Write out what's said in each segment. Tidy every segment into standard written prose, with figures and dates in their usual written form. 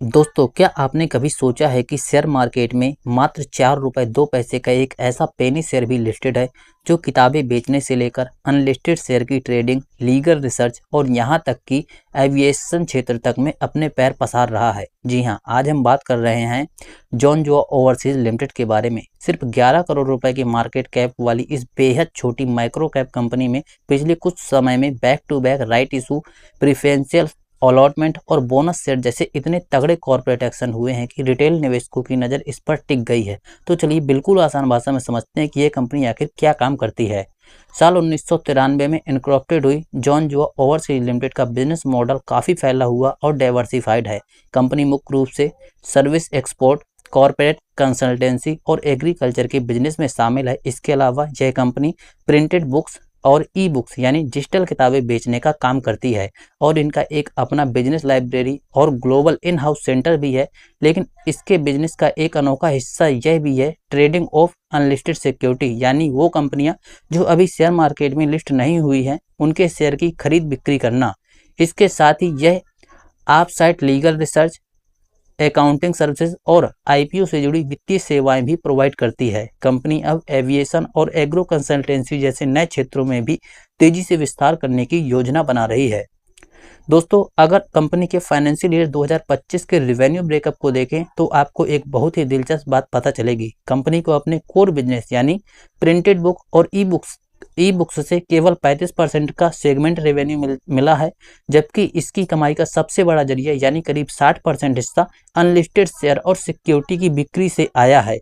दोस्तों, क्या आपने कभी सोचा है कि शेयर मार्केट में मात्र 4 रुपए 2 पैसे का एक ऐसा पेनी शेयर भी लिस्टेड है जो किताबें बेचने से लेकर अनलिस्टेड शेयर की ट्रेडिंग, लीगल रिसर्च और यहाँ तक कि एविएशन क्षेत्र तक में अपने पैर पसार रहा है। जी हाँ, आज हम बात कर रहे हैं जॉनजुआ ओवरसीज लिमिटेड के बारे में। सिर्फ 11 करोड़ रुपए की मार्केट कैप वाली इस बेहद छोटी माइक्रो कैप कंपनी में पिछले कुछ समय में back to back right issue, preferential allotment और बोनस शेयर जैसे इतने तगड़े कॉर्पोरेट एक्शन हुए हैं कि रिटेल निवेशकों की नज़र इस पर टिक गई है। तो चलिए बिल्कुल आसान भाषा में समझते हैं कि ये कंपनी आखिर क्या काम करती है। साल 1993 में इनकॉर्पोरेट हुई जॉनजुआ ओवरसीज लिमिटेड का बिजनेस मॉडल काफ़ी फैला हुआ और डाइवर्सिफाइड है। कंपनी मुख्य रूप से सर्विस एक्सपोर्ट, कॉर्पोरेट कंसल्टेंसी और एग्रीकल्चर के बिजनेस में शामिल है। इसके अलावा यह कंपनी प्रिंटेड बुक्स और ई बुक्स यानी डिजिटल किताबें बेचने का काम करती है और इनका एक अपना बिजनेस लाइब्रेरी और ग्लोबल इन हाउस सेंटर भी है। लेकिन इसके बिजनेस का एक अनोखा हिस्सा यह भी है ट्रेडिंग ऑफ अनलिस्टेड सिक्योरिटी, यानी वो कंपनियां जो अभी शेयर मार्केट में लिस्ट नहीं हुई हैं उनके शेयर की खरीद बिक्री करना। इसके साथ ही यह आप site legal research, accounting services और आईपीओ से जुड़ी वित्तीय सेवाएं भी प्रोवाइड करती है। कंपनी अब एविएशन और एग्रो कंसल्टेंसी जैसे नए क्षेत्रों में भी तेजी से विस्तार करने की योजना बना रही है। दोस्तों, अगर कंपनी के फाइनेंशियल ईयर 2025 के रिवेन्यू ब्रेकअप को देखें तो आपको एक बहुत ही दिलचस्प बात पता चलेगी। कंपनी को अपने कोर बिजनेस यानी प्रिंटेड बुक और ई बुक्स से केवल 35% का सेगमेंट रेवेन्यू मिला है, जबकि इसकी कमाई का सबसे बड़ा जरिया यानी करीब 60% हिस्सा अनलिस्टेड शेयर और सिक्योरिटी की बिक्री से आया है।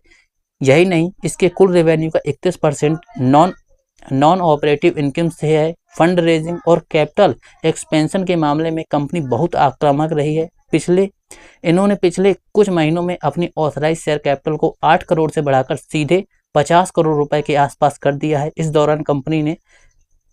यही नहीं, इसके कुल रेवेन्यू का 31% नॉन ऑपरेटिव इनकम से है। फंड रेजिंग और कैपिटल एक्सपेंशन के मामले में कंपनी बहुत आक्रामक रही है। इन्होंने पिछले कुछ महीनों में अपनी ऑथराइज शेयर कैपिटल को 8 करोड़ से बढ़ाकर सीधे 50 करोड़ रुपए के आसपास कर दिया है। इस दौरान कंपनी ने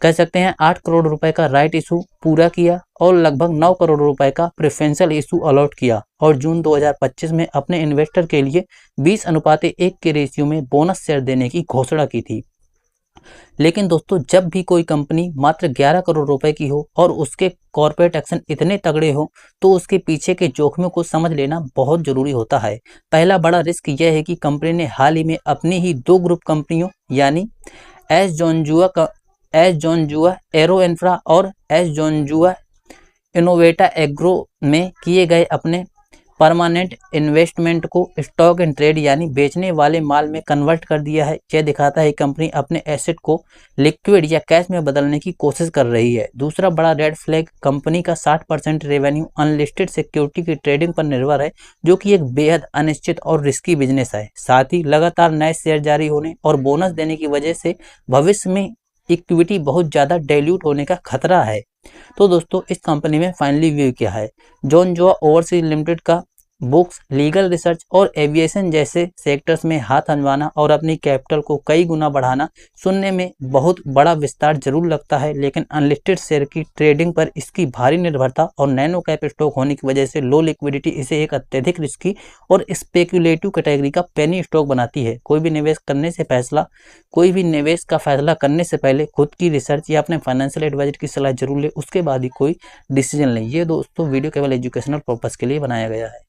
कह सकते हैं 8 करोड़ रुपए का राइट इशू पूरा किया और लगभग 9 करोड़ रुपए का प्रेफरेंशियल इशू अलॉट किया और जून 2025 में अपने इन्वेस्टर के लिए 20:1 के रेशियो में बोनस शेयर देने की घोषणा की थी। लेकिन दोस्तों, जब भी कोई कंपनी मात्र 11 करोड़ रुपए की हो और उसके कॉर्पोरेट एक्शन इतने तगड़े हो तो उसके पीछे के जोखिमों को समझ लेना बहुत जरूरी होता है। पहला बड़ा रिस्क यह है कि कंपनी ने हाल ही में अपनी ही 2 ग्रुप कंपनियों यानी एस जॉनजुआ एरो इंफ्रा और एस जॉनजुआ इनोवेटा एग्रो में किए गए अपने परमानेंट इन्वेस्टमेंट को स्टॉक एंड ट्रेड यानी बेचने वाले माल में कन्वर्ट कर दिया है। यह दिखाता है कि कंपनी अपने एसेट को लिक्विड या कैश में बदलने की कोशिश कर रही है। दूसरा बड़ा रेड फ्लैग, कंपनी का 60% रेवेन्यू अनलिस्टेड सिक्योरिटी की ट्रेडिंग पर निर्भर है, जो कि एक बेहद अनिश्चित और रिस्की बिजनेस है। साथ ही लगातार नए शेयर जारी होने और बोनस देने की वजह से भविष्य में इक्विटी बहुत ज़्यादा डाइल्यूट होने का खतरा है। तो दोस्तों, इस कंपनी में फाइनली व्यू क्या है। जॉनजुआ ओवरसीज लिमिटेड का बुक्स, लीगल रिसर्च और एविएशन जैसे सेक्टर्स में हाथ आजमाना और अपनी कैपिटल को कई गुना बढ़ाना सुनने में बहुत बड़ा विस्तार जरूर लगता है, लेकिन अनलिस्टेड शेयर की ट्रेडिंग पर इसकी भारी निर्भरता और नैनो कैप स्टॉक होने की वजह से लो लिक्विडिटी इसे एक अत्यधिक रिस्की और स्पेक्युलेटिव कैटेगरी का पेनी स्टॉक बनाती है। कोई भी निवेश का फैसला करने से पहले खुद की रिसर्च या अपने फाइनेंशियल एडवाइजर की सलाह जरूर ले, उसके बाद ही कोई डिसीजन लें। ये दोस्तों वीडियो केवल एजुकेशनल पर्पज़ के लिए बनाया गया है।